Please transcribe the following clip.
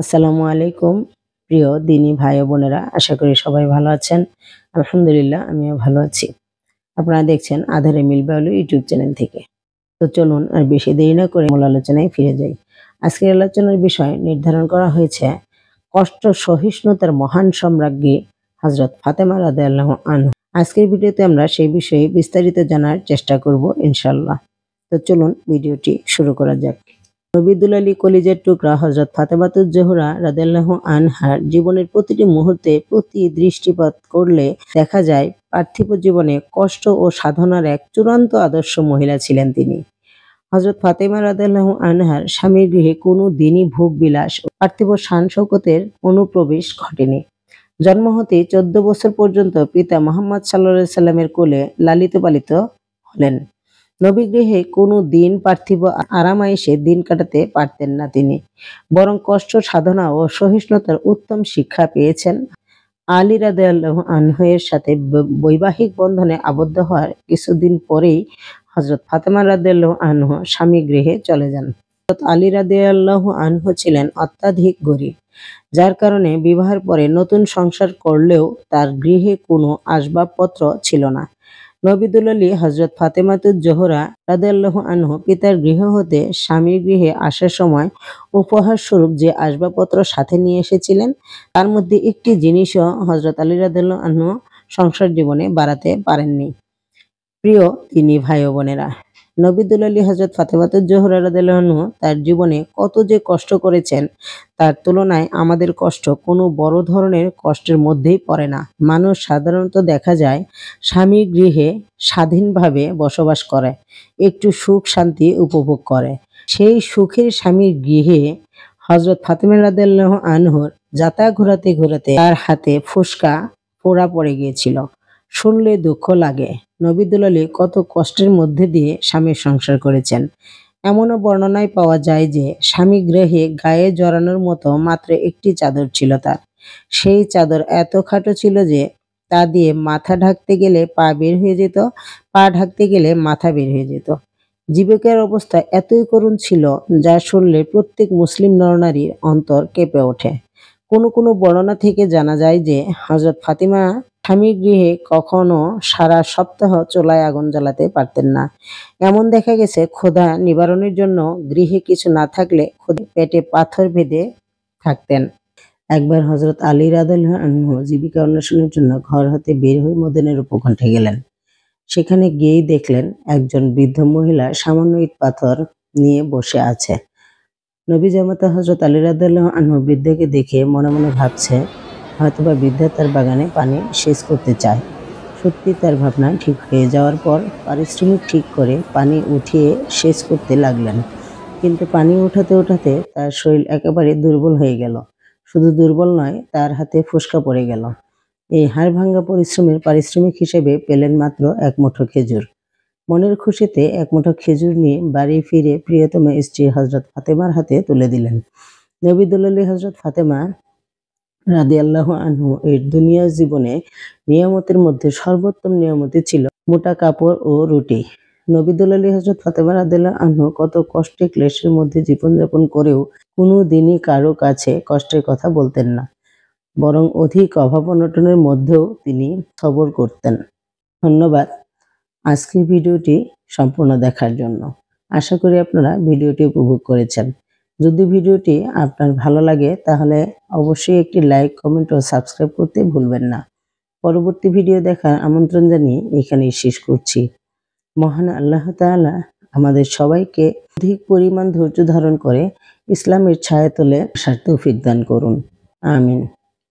আসসালামু আলাইকুম প্রিয় দিনী ভাই ও বোনেরা, আশা করি সবাই ভালো আছেন। আলহামদুলিল্লাহ, আমিও ভালো আছি। আপনারা দেখছেন আধারে মিল বাউলি ইউটিউব চ্যানেল থেকে। তো চলুন আর বেশি দেরি না করে মূল আলোচনায় ফিরে যাই। আজকের আলোচনার বিষয় নির্ধারণ করা হয়েছে কষ্ট সহিষ্ণুতার মহান সম্রাজ্ঞী হযরত ফাতেমা রাদিয়াল্লাহু আনহা। আজকের ভিডিওতে আমরা সেই বিষয়ে বিস্তারিত জানার চেষ্টা করব ইনশাআল্লাহ। তো চলুন ভিডিওটি শুরু করা যাক। নবী দুলালী কলিজার টুকরা হযরত ফাতেমাতুজ জোহরা রাদিয়াল্লাহু আনহার জীবনের প্রতিটি মুহূর্তে প্রতি দৃষ্টিপাত করলে দেখা যায় পার্থিব জীবনে কষ্ট ও সাধনার এক চূড়ান্ত আদর্শ মহিলা ছিলেন তিনি। হযরত ফাতেমা রাদিয়াল্লাহু আনহার স্বামীর গৃহে কোনো দিনই ভোগ বিলাস ও পার্থিব শান শৌকতের অনুপ্রবেশ ঘটেনি। জন্ম হতে 14 বছর পর্যন্ত পিতা মুহাম্মদ সাল্লাল্লাহু আলাইহি সাল্লামের কোলে লালিত পালিত হলেন। নবী গৃহে কোনো দিন পার্থিব আরামায়েশে দিন কাটাতে পারতেন না তিনি, বরং কষ্ট সাধনা ও সহিষ্ণুতার উত্তম শিক্ষা পেয়েছেন। আলী রাদিয়াল্লাহু আনহু এর সাথে বৈবাহিক বন্ধনে আবদ্ধ হওয়ার কিছুদিন পরেই হযরত ফাতেমা রাদিয়াল্লাহু আনহু স্বামী গৃহে চলে যান। হযরত আলী রাদিয়াল্লাহু আনহু ছিলেন অত্যাধিক গরীব, যার কারণে বিবাহের পরে নতুন সংসার করলেও তার গৃহে কোনো আসবাবপত্র ছিল না। নবী দুলালী হযরত ফাতেমাতুজ জোহরা রাদিয়াল্লাহু আনহু পিতার গৃহ হতে স্বামীর গৃহে আসার সময় উপহার স্বরূপ যে আসবাবপত্র সাথে নিয়ে এসেছিলেন, তার মধ্যে একটি জিনিসও হযরত আলী রাদিয়াল্লাহু আনহু সংসার জীবনে বাড়াতে পারেননি। প্রিয় দিনী ভাই ও বোনেরা, নবী দুলালী হযরত ফাতেমাতুজ জোহরা রাদিয়াল্লাহু আনহু তার জীবনে কত যে কষ্ট করেছেন, তার তুলনায় আমাদের কষ্ট কোনো বড় ধরনের কষ্টের মধ্যেই পড়ে না। মানুষ সাধারণত দেখা যায় স্বামীর গৃহে স্বাধীনভাবে বসবাস করে, একটু সুখ শান্তি উপভোগ করে। সেই সুখের স্বামীর গৃহে হযরত ফাতেমা রাদিয়াল্লাহু আনহুর যাতা ঘোরাতে ঘোরাতে তার হাতে ফোস্কা পোড়া পড়ে গিয়েছিল। শুনলে দুঃখ লাগে। নবী দুলালী কত কষ্টের মধ্যে দিয়ে স্বামীর সংসার করেছেন। এমনও বর্ণনায় পাওয়া যায় যে স্বামী গৃহে গায়ে জড়ানোর মতো মাত্র একটি চাদর ছিল তার। সেই চাদর এত খাটো ছিল যে তা দিয়ে মাথা ঢাকতে গেলে পা বের হয়ে যেত, পা ঢাকতে গেলে মাথা বের হয়ে যেত। জীবিকার অবস্থা এতই করুণ ছিল যা শুনলে প্রত্যেক মুসলিম নরনারীর অন্তর কেঁপে ওঠে। কোনো কোনো বর্ণনা থেকে জানা যায় যে হযরত ফাতিমা স্বামীর গৃহে কখনো সারা সপ্তাহ চুলায় আগুন জ্বালাতে পারতেন না। এমন দেখা গেছে ক্ষুধা নিবারণের জন্য গৃহে কিছু না থাকলে পেটে পাথর বেঁধে থাকতেন। একবার হযরত আলী রাদিয়াল্লাহু আনহু জীবিকা অন্বেষণের জন্য ঘর হতে বের হয়ে মদিনার উপকণ্ঠে গেলেন। সেখানে গিয়েই দেখলেন একজন বৃদ্ধ মহিলা সামান্য ইট পাথর নিয়ে বসে আছে। নবী জামাতা হযরত আলী রাদিয়াল্লাহু আনহু বৃদ্ধাকে দেখে মনে মনে ভাবছে, হয়তোবা বৃদ্ধা তার বাগানে পানি সেচ করতে চায়। সত্যি তার ভাবনা ঠিক হয়ে যাওয়ার পর পারিশ্রমিক ঠিক করে পানি উঠিয়ে সেচ করতে লাগলেন। কিন্তু পানি উঠাতে উঠাতে তার শরীর একেবারে দুর্বল হয়ে গেল। শুধু দুর্বল নয়, তার হাতে ফোস্কা পড়ে গেল। এই হাড় ভাঙ্গা পরিশ্রমের পারিশ্রমিক হিসেবে পেলেন মাত্র এক মুঠো খেজুর। মনের খুশিতে এক মুঠো খেজুর নিয়ে বাড়ি ফিরে প্রিয়তম স্ত্রী হযরত ফাতেমার হাতে তুলে দিলেন। নবী দুলালী হযরত ফাতেমা রাদিয়াল্লাহু আনহু এর দুনিয়ার জীবনে নিয়ামতের মধ্যে সর্বোত্তম নিয়ামতই ছিল মোটা কাপড় ও রুটি। নবী দুলালী হযরত ফাতেমা রাদিয়াল্লাহু আনহু কত কষ্টে ক্লেশের মধ্যে জীবনযাপন করেও কোনো দিনই কারো কাছে কষ্টের কথা বলতেন না, বরং অধিক অভাব অনটনের মধ্যেও তিনি সবর করতেন। ধন্যবাদ আজকের ভিডিওটি সম্পূর্ণ দেখার জন্য। আশা করি আপনারা ভিডিওটি উপভোগ করেছেন। যদি ভিডিওটি আপনার ভালো লাগে তাহলে অবশ্যই একটি লাইক, কমেন্ট ও সাবস্ক্রাইব করতে ভুলবেন না। পরবর্তী ভিডিও দেখার আমন্ত্রণ জানিয়ে এখানেই শেষ করছি। মহান আল্লাহ তাআলা আমাদের সবাইকে অধিক পরিমাণ ধৈর্য ধারণ করে ইসলামের ছায়াতলে আসার তৌফিক দান করুন। আমিন।